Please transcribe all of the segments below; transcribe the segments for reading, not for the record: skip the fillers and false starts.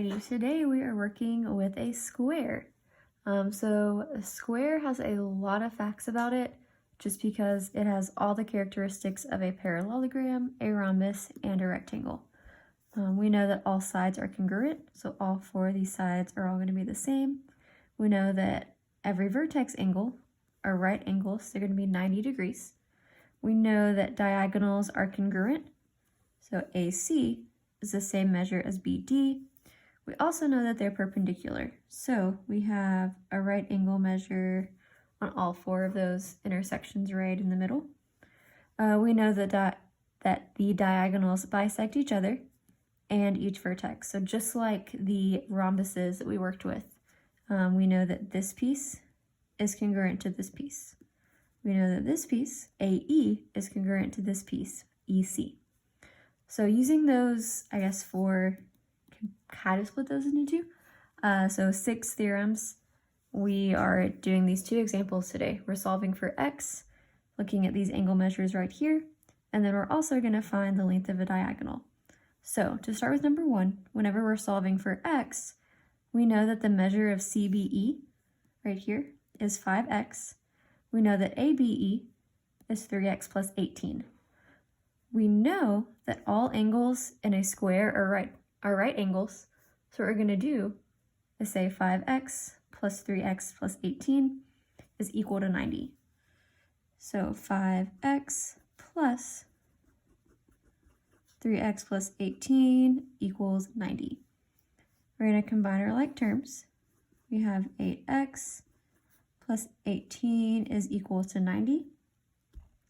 Alrighty, today we are working with a square. So a square has a lot of facts about it just because it has all the characteristics of a parallelogram, a rhombus, and a rectangle. We know that all sides are congruent, so all four of these sides are all going to be the same. We know that every vertex angle are right angles, they're going to be 90 degrees. We know that diagonals are congruent, so AC is the same measure as BD. We also know that they're perpendicular, so we have a right angle measure on all four of those intersections right in the middle. We know that the diagonals bisect each other and each vertex. So just like the rhombuses that we worked with, we know that this piece is congruent to this piece. We know that this piece, AE, is congruent to this piece, EC. So using those, I guess, kind of split those into two. So 6 theorems. We are doing these 2 examples today. We're solving for x, looking at these angle measures right here, and then we're also going to find the length of a diagonal. So to start with number 1, whenever we're solving for x, we know that the measure of CBE right here is 5x. We know that ABE is 3x plus 18. We know that all angles in a square are right angles. So what we're going to do is say 5x plus 3x plus 18 is equal to 90. So 5x plus 3x plus 18 equals 90. We're going to combine our like terms. We have 8x plus 18 is equal to 90.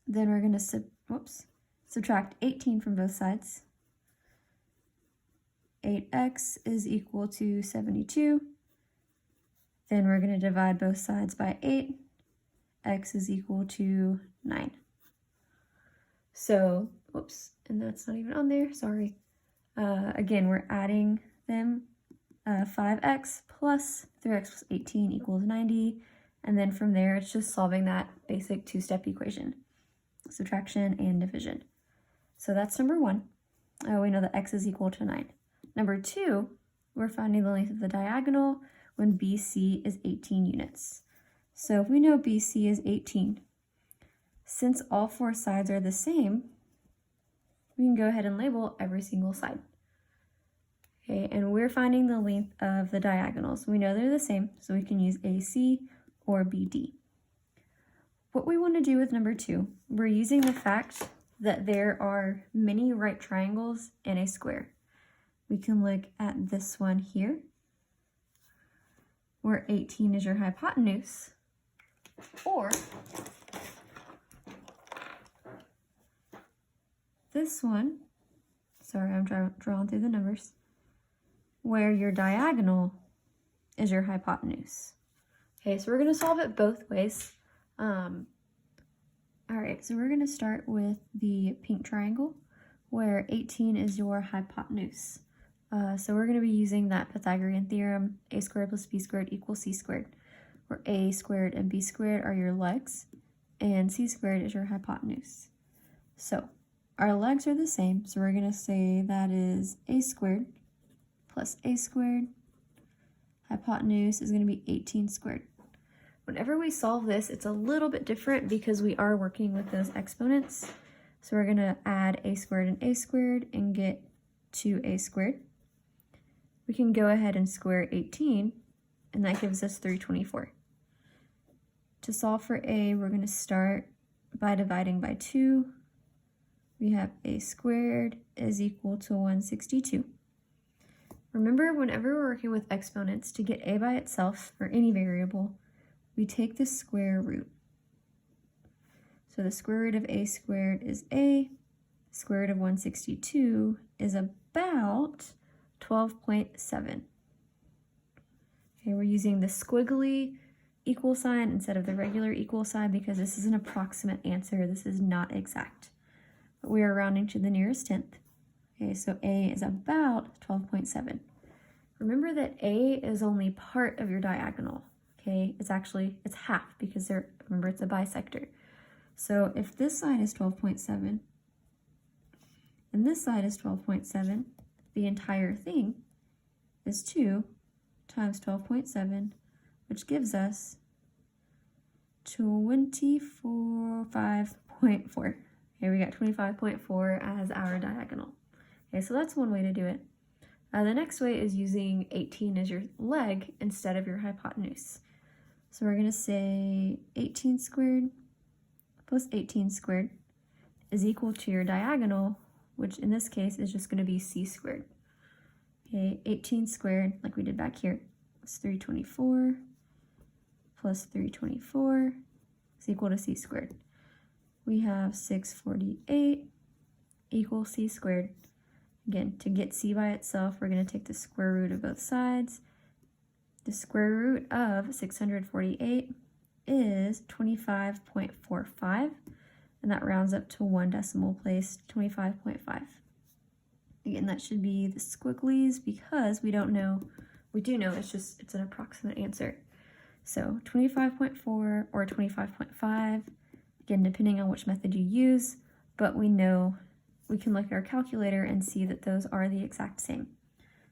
Then we're going to subtract 18 from both sides. 8x is equal to 72. Then we're going to divide both sides by 8. X is equal to 9. So, and that's not even on there, sorry. Again, we're adding them. 5x plus 3x plus 18 equals 90. And then from there, it's just solving that basic 2-step equation, subtraction and division. So that's number 1. We know that x is equal to 9. Number 2, we're finding the length of the diagonal when BC is 18 units. So if we know BC is 18, since all 4 sides are the same, we can go ahead and label every single side. Okay, and we're finding the length of the diagonals. We know they're the same, so we can use AC or BD. What we want to do with number 2, we're using the fact that there are many right triangles in a square. We can look at this one here, where 18 is your hypotenuse, or this one, sorry, I'm drawing through the numbers, where your diagonal is your hypotenuse. Okay, so we're going to solve it both ways. All right, so we're going to start with the pink triangle, where 18 is your hypotenuse. So we're going to be using that Pythagorean theorem, a squared plus b squared equals c squared, where a squared and b squared are your legs, and c squared is your hypotenuse. So our legs are the same, so we're going to say that is a squared plus a squared. Hypotenuse is going to be 18 squared. Whenever we solve this, it's a little bit different because we are working with those exponents. So we're going to add a squared and get 2a squared. We can go ahead and square 18, and that gives us 324. To solve for a, we're going to start by dividing by 2. We have a squared is equal to 162. Remember, whenever we're working with exponents, to get a by itself, or any variable, we take the square root. So the square root of a squared is a. Square root of 162 is about 12.7. Okay, we're using the squiggly equal sign instead of the regular equal sign because this is an approximate answer. This is not exact. But we are rounding to the nearest tenth. Okay, so a is about 12.7. Remember that a is only part of your diagonal. Okay, it's half because remember it's a bisector. So if this side is 12.7 and this side is 12.7, the entire thing is 2 times 12.7, which gives us 25.4. Here we got 25.4 as our diagonal. Okay, so that's one way to do it. The next way is using 18 as your leg instead of your hypotenuse. So we're going to say 18 squared plus 18 squared is equal to your diagonal, which in this case is just going to be c squared. Okay, 18 squared, like we did back here, is 324 plus 324 is equal to c squared. We have 648 equals c squared. Again, to get c by itself, we're going to take the square root of both sides. The square root of 648 is 25.45, and that rounds up to 1 decimal place, 25.5. Again, that should be the squigglies because we don't know. We do know, it's an approximate answer. So 25.4 or 25.5, again, depending on which method you use, but we know we can look at our calculator and see that those are the exact same.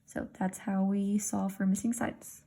So that's how we solve for missing sides.